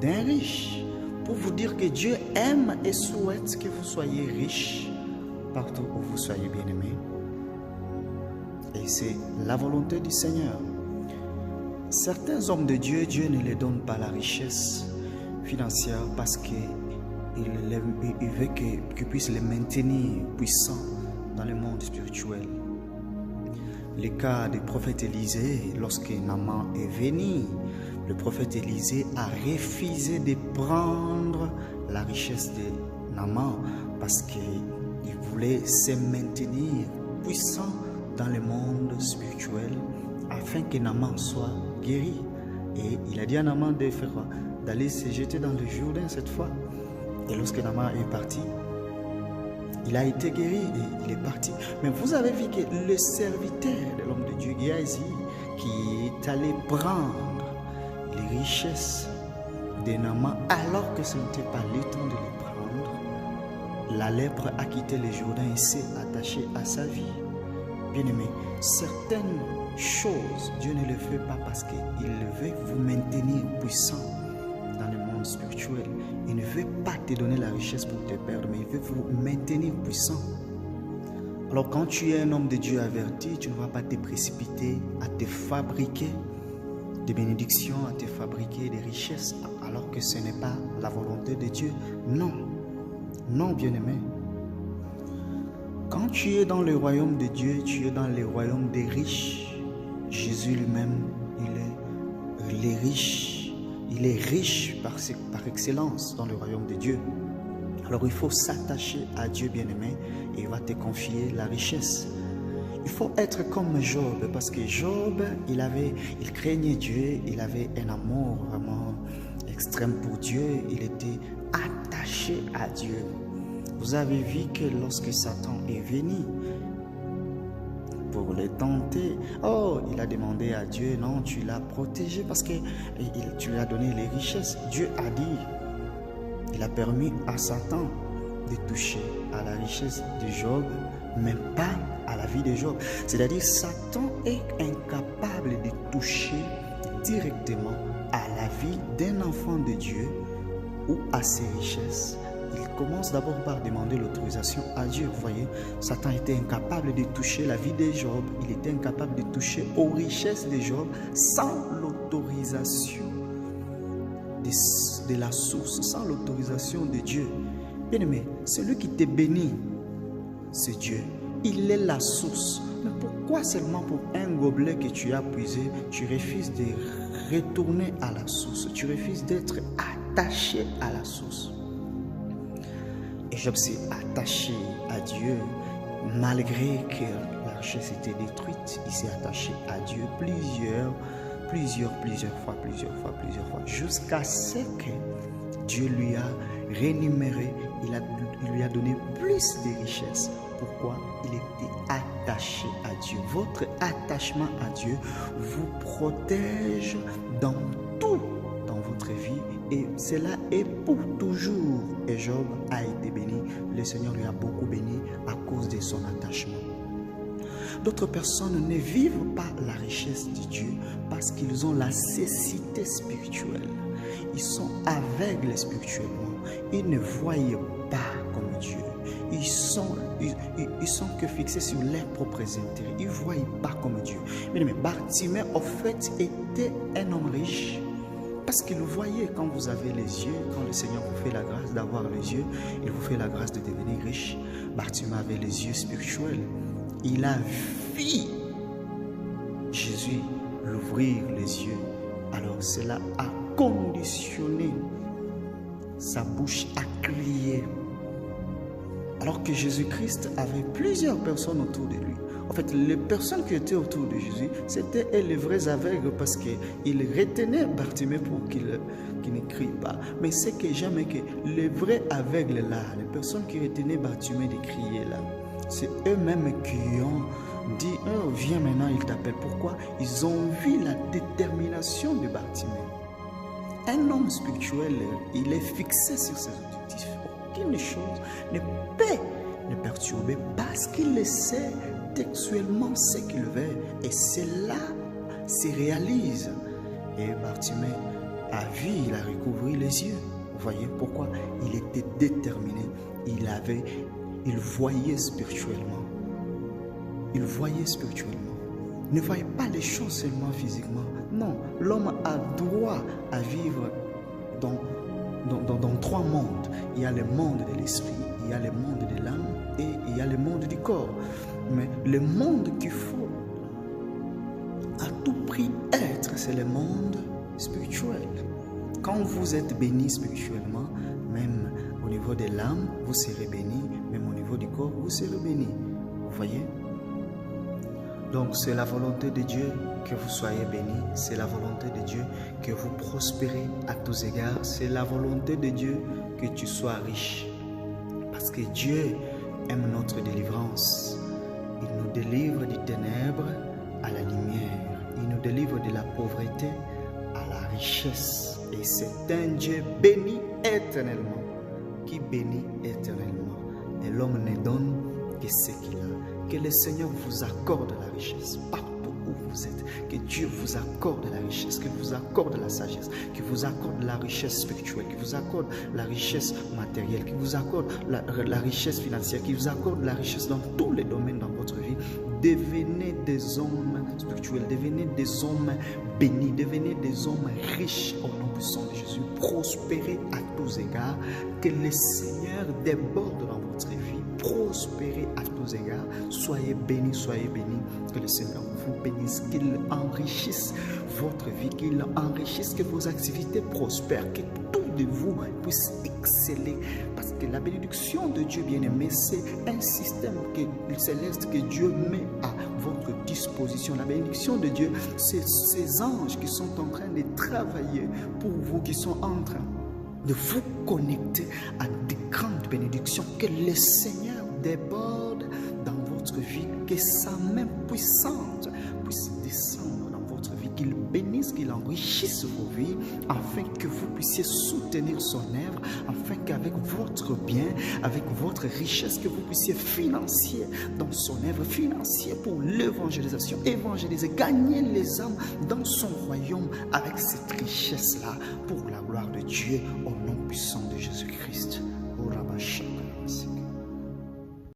d'un riche. Pour vous dire que Dieu aime et souhaite que vous soyez riches partout où vous soyez bien-aimés. Et c'est la volonté du Seigneur. Certains hommes de Dieu, Dieu ne les donne pas la richesse financière parce qu'il veut qu'ils puissent les maintenir puissants dans le monde spirituel. Le cas du prophète Élisée, lorsque Naaman est venu, le prophète Élisée a refusé de prendre la richesse de Naaman parce qu'il voulait se maintenir puissant dans le monde spirituel afin que Naaman soit guéri. Et il a dit à Naaman de faire quoi? D'aller se jeter dans le Jourdain cette fois. Et lorsque Naaman est parti, il a été guéri et il est parti. Mais vous avez vu que le serviteur de l'homme de Dieu, Géasi, qui est allé prendre les richesses de Naaman alors que ce n'était pas le temps de les prendre, la lèpre a quitté le Jourdain et s'est attachée à sa vie. Bien-aimé, certaines choses, Dieu ne le fait pas parce qu'il veut vous maintenir puissant dans le monde spirituel. Il ne veut pas te donner la richesse pour te perdre, mais il veut vous maintenir puissant. Alors quand tu es un homme de Dieu averti, tu ne vas pas te précipiter à te fabriquer des bénédictions, à te fabriquer des richesses, alors que ce n'est pas la volonté de Dieu. Non, non, bien-aimé. Quand tu es dans le royaume de Dieu, tu es dans le royaume des riches. Jésus lui-même, il est riche. Il est riche par excellence dans le royaume de Dieu. Alors il faut s'attacher à Dieu, bien-aimé, et il va te confier la richesse. Il faut être comme Job, parce que Job, il craignait Dieu, il avait un amour vraiment extrême pour Dieu, il était attaché à Dieu. Vous avez vu que lorsque Satan est venu pour le tenter, il a demandé à Dieu, non, tu l'as protégé parce que tu lui as donné les richesses. Dieu a dit, il a permis à Satan de toucher à la richesse de Job, mais pas à la vie de Job. C'est-à-dire, Satan est incapable de toucher directement à la vie d'un enfant de Dieu ou à ses richesses. Il commence d'abord par demander l'autorisation à Dieu. Vous voyez, Satan était incapable de toucher la vie de Job. Il était incapable de toucher aux richesses de Job sans l'autorisation de la source, sans l'autorisation de Dieu. Bien-aimé, celui qui te bénit, c'est Dieu. Il est la source. Mais pourquoi seulement pour un gobelet que tu as puisé, tu refuses de retourner à la source? Tu refuses d'être attaché à la source. Et Job s'est attaché à Dieu malgré que la richesse était détruite. Il s'est attaché à Dieu plusieurs fois, jusqu'à ce que Dieu lui a rémunéré, il lui a donné plus de richesses. Pourquoi? Il était attaché à Dieu. Votre attachement à Dieu vous protège dans tout dans votre vie, et cela est pour toujours. Et Job a été béni. Le Seigneur lui a beaucoup béni à cause de son attachement. D'autres personnes ne vivent pas la richesse de Dieu parce qu'ils ont la cécité spirituelle. Ils sont aveugles spirituellement. Ils ne voient pas comme Dieu. Ils sont que fixés sur leurs propres intérêts. Ils ne voient pas comme Dieu. Mais Bartimée, en fait, était un homme riche. Parce qu'il voyait, quand vous avez les yeux, quand le Seigneur vous fait la grâce d'avoir les yeux, il vous fait la grâce de devenir riche. Bartimée avait les yeux spirituels. Il a vu Jésus l'ouvrir les yeux. Alors cela a conditionné sa bouche à crier. Alors que Jésus-Christ avait plusieurs personnes autour de lui. En fait, les personnes qui étaient autour de Jésus, c'était les vrais aveugles parce qu'ils retenaient Bartimée pour qu'il ne crie pas. Mais c'est que jamais que les vrais aveugles là, les personnes qui retenaient Bartimée de crier là, c'est eux-mêmes qui ont dit, oh, viens maintenant, il t'appelle. Pourquoi? Ils ont vu la détermination de Bartimée. Un homme spirituel, il est fixé sur ses objectifs. Aucune chose ne peut le perturber parce qu'il le sait textuellement ce qu'il veut, et cela se réalise. Et Bartimée a vu, il a recouvert les yeux. Vous voyez pourquoi? Il était déterminé. Il voyait spirituellement. Il voyait spirituellement. Ne voyez pas les choses seulement physiquement. Non, l'homme a droit à vivre dans trois mondes. Il y a le monde de l'esprit, il y a le monde de l'âme et il y a le monde du corps. Mais le monde qu'il faut à tout prix être, c'est le monde spirituel. Quand vous êtes béni spirituellement, même au niveau de l'âme, vous serez béni, même au niveau du corps, vous serez béni. Vous voyez? Donc c'est la volonté de Dieu que vous soyez bénis, c'est la volonté de Dieu que vous prospérez à tous égards, c'est la volonté de Dieu que tu sois riche. Parce que Dieu aime notre délivrance. Il nous délivre des ténèbres à la lumière. Il nous délivre de la pauvreté à la richesse. Et c'est un Dieu béni éternellement, qui bénit éternellement. Et l'homme ne donne que ce qu'il a. Que le Seigneur vous accorde la richesse partout où vous êtes. Que Dieu vous accorde la richesse, qu'il vous accorde la sagesse, qu'il vous accorde la richesse spirituelle, qu'il vous accorde la richesse matérielle, qu'il vous accorde la richesse financière, qu'il vous accorde la richesse dans tous les domaines dans votre vie. Devenez des hommes spirituels, devenez des hommes bénis, devenez des hommes riches au nom puissant de Jésus. Prospérez à tous égards. Que le Seigneur déborde dans votre vie. Prospérez à tous égards. Soyez bénis, soyez bénis. Que le Seigneur vous bénisse, qu'il enrichisse votre vie, qu'il enrichisse, que vos activités prospèrent, que tout de vous puisse exceller. Parce que la bénédiction de Dieu bien-aimé, c'est un système céleste que Dieu met à votre disposition. La bénédiction de Dieu, c'est ces anges qui sont en train de travailler pour vous, qui sont en train de vous connecter à des grandes bénédictions. Que le Seigneur déborde dans votre vie, que sa main puissante puisse descendre dans votre vie, qu'il bénisse, qu'il enrichisse vos vies, afin que vous puissiez soutenir son œuvre, afin qu'avec votre bien, avec votre richesse, que vous puissiez financer dans son œuvre, financer pour l'évangélisation, évangéliser, gagner les âmes dans son royaume avec cette richesse-là, pour la gloire de Dieu, au nom puissant de Jésus-Christ.